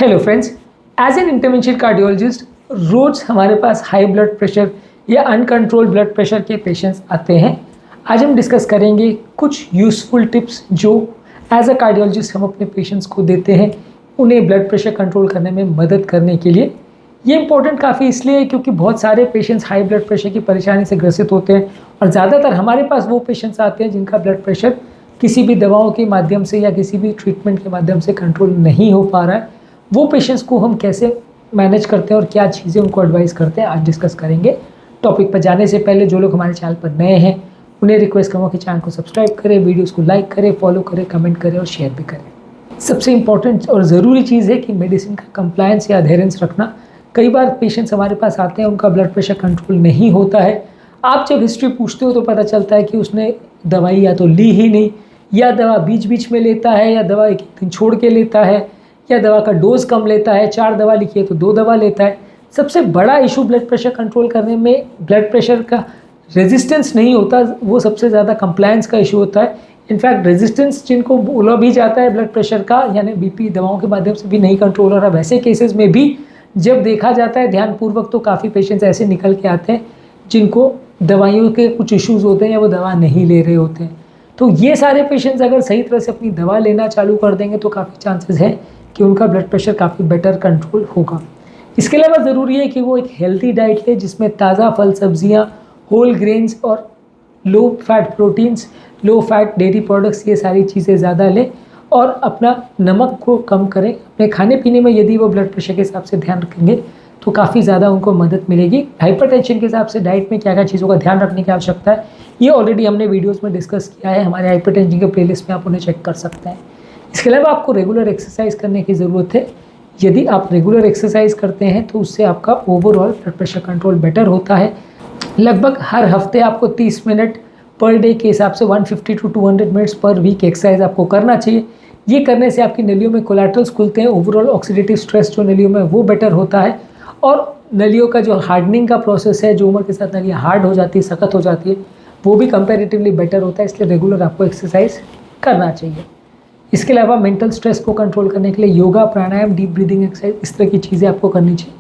Hello friends, as an interventional cardiologist रोज़ हमारे पास हाई ब्लड प्रेशर या अनकंट्रोल्ड ब्लड प्रेशर के पेशेंट्स आते हैं। आज हम डिस्कस करेंगे कुछ यूज़फुल टिप्स जो एज अ कार्डियोलॉजिस्ट हम अपने पेशेंट्स को देते हैं उन्हें ब्लड प्रेशर कंट्रोल करने में मदद करने के लिए। ये इंपॉर्टेंट काफ़ी इसलिए है क्योंकि बहुत सारे पेशेंट्स हाई ब्लड प्रेशर की परेशानी से ग्रसित होते हैं और ज़्यादातर हमारे पास वो पेशेंट्स आते हैं जिनका ब्लड प्रेशर किसी भी दवाओं के माध्यम से या किसी भी ट्रीटमेंट के माध्यम से कंट्रोल नहीं हो पा रहा है। वो पेशेंट्स को हम कैसे मैनेज करते हैं और क्या चीज़ें उनको एडवाइस करते हैं आज डिस्कस करेंगे। टॉपिक पर जाने से पहले जो लोग हमारे चैनल पर नए हैं उन्हें रिक्वेस्ट करूँगा कि चैनल को सब्सक्राइब करें, वीडियोस को लाइक करें, फॉलो करें, कमेंट करें और शेयर भी करें। सबसे इंपॉर्टेंट और ज़रूरी चीज़ है कि मेडिसिन का कंप्लायंस या अधेरेंस रखना। कई बार पेशेंट्स हमारे पास आते हैं, उनका ब्लड प्रेशर कंट्रोल नहीं होता है। आप जब हिस्ट्री पूछते हो तो पता चलता है कि उसने दवाई या तो ली ही नहीं, या दवा बीच बीच में लेता है, या दवा एक दिन छोड़ के लेता है, या दवा का डोज कम लेता है। 4 दवा लिखी है तो 2 दवा लेता है। सबसे बड़ा इशू ब्लड प्रेशर कंट्रोल करने में ब्लड प्रेशर का रेजिस्टेंस नहीं होता, वो सबसे ज़्यादा कंप्लायंस का इशू होता है। इनफैक्ट रेजिस्टेंस जिनको बोला भी जाता है ब्लड प्रेशर का, यानी बीपी दवाओं के माध्यम से भी नहीं कंट्रोल हो रहा, वैसे केसेस में भी जब देखा जाता है ध्यानपूर्वक तो काफ़ी पेशेंट्स ऐसे निकल के आते हैं जिनको दवाइयों के कुछ इश्यूज़ होते हैं या वो दवा नहीं ले रहे होते हैं। तो ये सारे पेशेंट्स अगर सही तरह से अपनी दवा लेना चालू कर देंगे तो काफ़ी चांसेस है कि उनका ब्लड प्रेशर काफ़ी बेटर कंट्रोल होगा। इसके अलावा ज़रूरी है कि वो एक हेल्दी डाइट ले जिसमें ताज़ा फल सब्जियां, होल ग्रेन्स और low fat proteins, low fat dairy products, ये सारी चीज़ें ज़्यादा लें और अपना नमक को कम करें। अपने खाने पीने में यदि वो ब्लड प्रेशर के हिसाब से ध्यान रखेंगे तो काफ़ी ज़्यादा उनको मदद मिलेगी। हाइपरटेंशन के हिसाब से डाइट में क्या क्या चीज़ों का ध्यान रखने की आवश्यकता है ये ऑलरेडी हमने वीडियोस में डिस्कस किया है, हमारे हाइपरटेंशन के प्लेलिस्ट में आप उन्हें चेक कर सकते हैं। इसके अलावा आपको रेगुलर एक्सरसाइज करने की ज़रूरत है। यदि आप रेगुलर एक्सरसाइज करते हैं तो उससे आपका overall blood pressure control better होता है। लगभग हर हफ्ते आपको 30 मिनट पर डे के हिसाब से 150 to 200 minutes per week exercise आपको करना चाहिए। ये करने से आपकी नलियों में कोलेट्रल्स खुलते हैं, ओवरऑल ऑक्सीडेटिव स्ट्रेस जो नलियों में वो बेटर होता है और नलियों का जो हार्डनिंग का प्रोसेस है, जो उम्र के साथ नलियाँ हार्ड हो जाती है, सख्त हो जाती है, वो भी कंपैरेटिवली बेटर होता है। इसलिए रेगुलर आपको एक्सरसाइज करना चाहिए। इसके अलावा मेंटल स्ट्रेस को कंट्रोल करने के लिए योगा, प्राणायाम, डीप ब्रीदिंग एक्सरसाइज, इस तरह की चीज़ें आपको करनी चाहिए।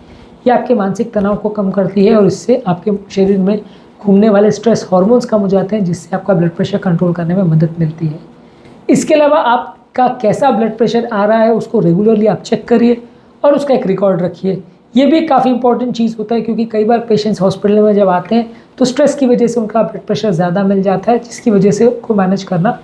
ये आपके मानसिक तनाव को कम करती है और इससे आपके शरीर में घूमने वाले स्ट्रेस हार्मोन्स कम हो जाते हैं जिससे आपका ब्लड प्रेशर कंट्रोल करने में मदद मिलती है। इसके अलावा आपका कैसा ब्लड प्रेशर आ रहा है उसको रेगुलरली आप चेक करिए और उसका एक रिकॉर्ड रखिए। ये भी काफ़ी इंपॉर्टेंट चीज़ होता है क्योंकि कई बार पेशेंट्स हॉस्पिटल में जब आते हैं तो स्ट्रेस की वजह से उनका ब्लड प्रेशर ज़्यादा मिल जाता है, जिसकी वजह से उनको मैनेज करना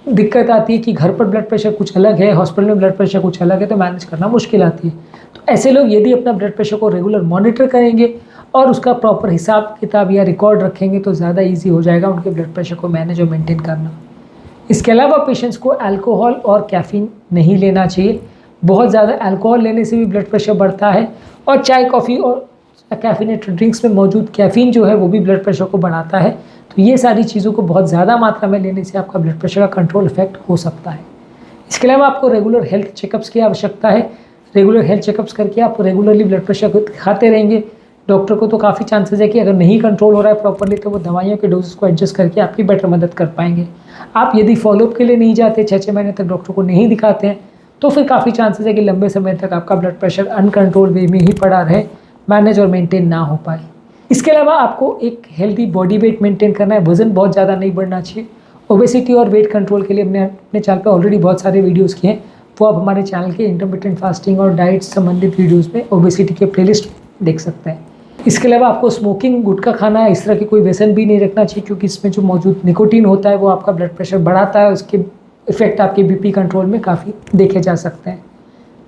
दिक्कत आती है कि घर पर ब्लड प्रेशर कुछ अलग है, हॉस्पिटल में ब्लड प्रेशर कुछ अलग है, तो मैनेज करना मुश्किल आती है। तो ऐसे लोग यदि अपना ब्लड प्रेशर को रेगुलर मॉनिटर करेंगे और उसका प्रॉपर हिसाब किताब या रिकॉर्ड रखेंगे तो ज़्यादा ईजी हो जाएगा उनके ब्लड प्रेशर को मैनेज और मेंटेन करना। इसके अलावा पेशेंट्स को अल्कोहल और कैफ़ीन नहीं लेना चाहिए। बहुत ज़्यादा अल्कोहल लेने से भी ब्लड प्रेशर बढ़ता है और चाय, कॉफ़ी और कैफीनेटेड ड्रिंक्स में मौजूद कैफ़ीन जो है वो भी ब्लड प्रेशर को बढ़ाता है। तो ये सारी चीज़ों को बहुत ज़्यादा मात्रा में लेने से आपका ब्लड प्रेशर का कंट्रोल इफेक्ट हो सकता है। इसके अलावा आपको रेगुलर हेल्थ चेकअप्स की आवश्यकता है। रेगुलर हेल्थ चेकअप्स करके आप रेगुलरली ब्लड प्रेशर को दिखाते रहेंगे। डॉक्टर को तो काफ़ी चांसेस है कि अगर नहीं कंट्रोल हो रहा है प्रॉपरली तो वो दवाइयों के डोजेस को एडजस्ट करके आपकी बेटर मदद कर पाएंगे। आप यदि फॉलोअप के लिए नहीं जाते, 6 महीने तक डॉक्टर को नहीं दिखाते हैं, तो फिर काफ़ी चांसेस है कि लंबे समय तक आपका ब्लड प्रेशर अनकंट्रोल वे में ही पड़ा रहे, मैनेज और मेंटेन ना हो पाए। इसके अलावा आपको एक हेल्दी बॉडी वेट मेंटेन करना है। वज़न बहुत ज़्यादा नहीं बढ़ना चाहिए। ओबेसिटी और वेट कंट्रोल के लिए हमने अपने चैनल पे ऑलरेडी बहुत सारे वीडियोस किए हैं, वो आप हमारे चैनल के इंटरमिटेंट फास्टिंग और डाइट संबंधित वीडियोस में ओबेसिटी के प्लेलिस्ट देख सकते हैं। इसके अलावा आपको स्मोकिंग, गुटखा खाना है, इस तरह की कोई व्यसन भी नहीं रखना चाहिए क्योंकि इसमें जो मौजूद निकोटीन होता है वो आपका ब्लड प्रेशर बढ़ाता है। उसके इफेक्ट आपके बीपी कंट्रोल में काफ़ी देखे जा सकते हैं।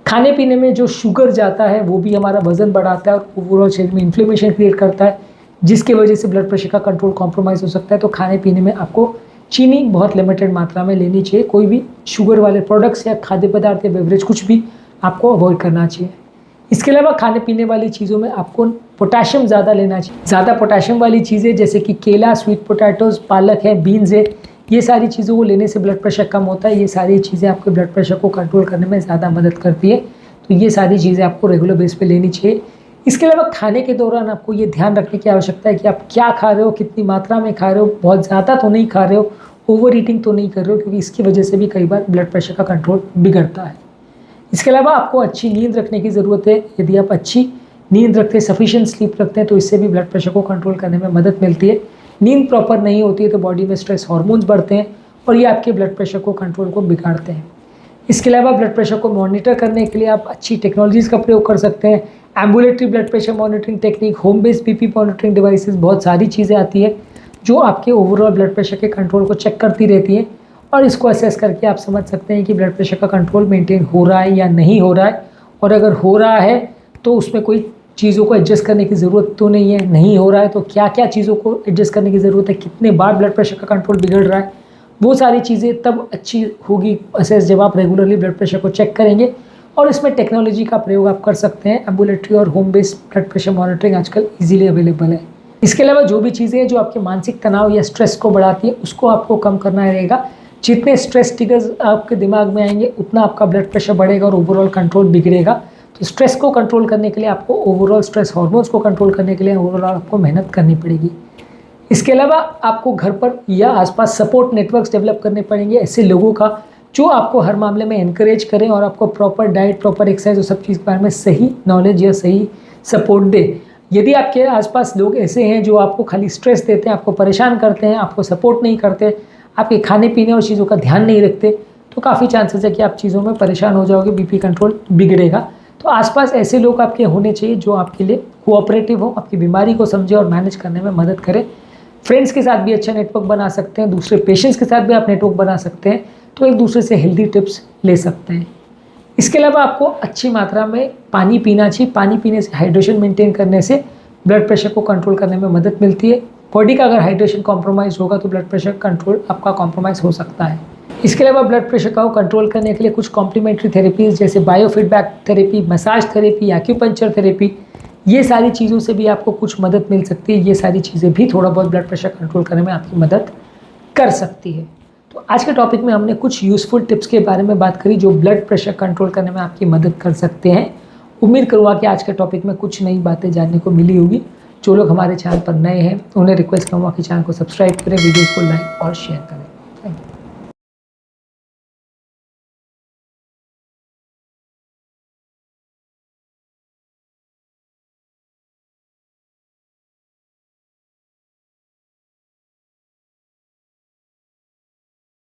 खाने पीने में जो शुगर जाता है वो भी हमारा वज़न बढ़ाता है और ओवरऑल शरीर में इन्फ्लेमेशन क्रिएट करता है, जिसकी वजह से ब्लड प्रेशर का कंट्रोल कॉम्प्रोमाइज़ हो सकता है। तो खाने पीने में आपको चीनी बहुत लिमिटेड मात्रा में लेनी चाहिए। कोई भी शुगर वाले प्रोडक्ट्स या खाद्य पदार्थ या बेवरेज कुछ भी आपको अवॉइड करना चाहिए। इसके अलावा खाने पीने वाली चीज़ों में आपको पोटेशियम ज़्यादा लेना चाहिए। ज़्यादा पोटेशियम वाली चीज़ें जैसे कि केला, स्वीट पोटैटोज़, पालक है, बीन्स है, ये सारी चीज़ों को लेने से ब्लड प्रेशर कम होता है। ये सारी चीज़ें आपके ब्लड प्रेशर को कंट्रोल करने में ज़्यादा मदद करती है। तो ये सारी चीज़ें आपको रेगुलर बेस पे लेनी चाहिए। इसके अलावा खाने के दौरान आपको ये ध्यान रखने की आवश्यकता है कि आप क्या खा रहे हो, कितनी मात्रा में खा रहे हो, बहुत ज़्यादा तो नहीं खा रहे हो, ओवर ईटिंग तो नहीं कर रहे हो, क्योंकि इसकी वजह से भी कई बार ब्लड प्रेशर का कंट्रोल बिगड़ता है। इसके अलावा आपको अच्छी नींद रखने की ज़रूरत है। यदि आप अच्छी नींद रखते हैं, सफिशिएंट स्लीप रखते हैं, तो इससे भी ब्लड प्रेशर को कंट्रोल करने में मदद मिलती है। नींद प्रॉपर नहीं होती है तो बॉडी में स्ट्रेस हार्मोन्स बढ़ते हैं और ये आपके ब्लड प्रेशर को कंट्रोल को बिगाड़ते हैं। इसके अलावा ब्लड प्रेशर को मॉनिटर करने के लिए आप अच्छी टेक्नोलॉजीज़ का प्रयोग कर सकते हैं। Ambulatory blood pressure monitoring technique, home based BP monitoring devices, बहुत सारी चीज़ें आती है जो आपके ओवरऑल ब्लड प्रेशर के कंट्रोल को चेक करती रहती हैं और इसको असेस करके आप समझ सकते हैं कि ब्लड प्रेशर का कंट्रोल मेंटेन हो रहा है या नहीं हो रहा है, और अगर हो रहा है तो उसमें कोई चीज़ों को एडजस्ट करने की ज़रूरत तो नहीं है, नहीं हो रहा है तो क्या क्या चीज़ों को एडजस्ट करने की ज़रूरत है, कितने बार ब्लड प्रेशर का कंट्रोल बिगड़ रहा है। वो सारी चीज़ें तब अच्छी होगी असेस जब आप रेगुलरली ब्लड प्रेशर को चेक करेंगे, और इसमें टेक्नोलॉजी का प्रयोग आप कर सकते हैं। एम्बुलेटरी और home based blood pressure monitoring आजकल ईजिली अवेलेबल है। इसके अलावा जो भी चीज़ें हैं जो आपके मानसिक तनाव या स्ट्रेस को बढ़ाती है उसको आपको कम करना रहेगा। जितने स्ट्रेस ट्रिगर्स आपके दिमाग में आएंगे उतना आपका ब्लड प्रेशर बढ़ेगा और ओवरऑल कंट्रोल बिगड़ेगा। तो स्ट्रेस को कंट्रोल करने के लिए आपको ओवरऑल स्ट्रेस हार्मोन्स को कंट्रोल करने के लिए ओवरऑल आपको मेहनत करनी पड़ेगी। इसके अलावा आपको घर पर या आसपास सपोर्ट नेटवर्क्स डेवलप करने पड़ेंगे, ऐसे लोगों का जो आपको हर मामले में एनकरेज करें और आपको प्रॉपर डाइट, प्रॉपर एक्सरसाइज और सब चीज़ के बारे में सही नॉलेज या सही सपोर्ट दे। यदि आपके आसपास लोग ऐसे हैं जो आपको खाली स्ट्रेस देते हैं, आपको परेशान करते हैं, आपको सपोर्ट नहीं करते, आपके खाने पीने और चीज़ों का ध्यान नहीं रखते, तो काफ़ी चांसेस है कि आप चीज़ों में परेशान हो जाओगे, बीपी कंट्रोल बिगड़ेगा। तो आसपास ऐसे लोग आपके होने चाहिए जो आपके लिए कोऑपरेटिव हो, आपकी बीमारी को समझे और मैनेज करने में मदद करें। फ्रेंड्स के साथ भी अच्छा नेटवर्क बना सकते हैं, दूसरे पेशेंट्स के साथ भी आप नेटवर्क बना सकते हैं, तो एक दूसरे से हेल्दी टिप्स ले सकते हैं। इसके अलावा आपको अच्छी मात्रा में पानी पीना चाहिए। पानी पीने से, हाइड्रेशन मेंटेन करने से ब्लड प्रेशर को कंट्रोल करने में मदद मिलती है। बॉडी का अगर हाइड्रेशन कॉम्प्रोमाइज़ होगा तो ब्लड प्रेशर कंट्रोल आपका कॉम्प्रोमाइज़ हो सकता है। इसके अलावा ब्लड प्रेशर को कंट्रोल करने के लिए कुछ कॉम्प्लीमेंट्री थेरेपीज़ जैसे biofeedback therapy, massage therapy, acupuncture therapy, ये सारी चीज़ों से भी आपको कुछ मदद मिल सकती है। ये सारी चीज़ें भी थोड़ा बहुत ब्लड प्रेशर कंट्रोल करने में आपकी मदद कर सकती है। तो आज के टॉपिक में हमने कुछ यूज़फुल टिप्स के बारे में बात करी जो ब्लड प्रेशर कंट्रोल करने में आपकी मदद कर सकते हैं। उम्मीद करूँगा कि आज के टॉपिक में कुछ नई बातें जानने को मिली होगी। जो लोग हमारे चैनल पर नए हैं उन्हें रिक्वेस्ट करूँगा कि चैनल को सब्सक्राइब करें, वीडियोज़ को लाइक और शेयर करें।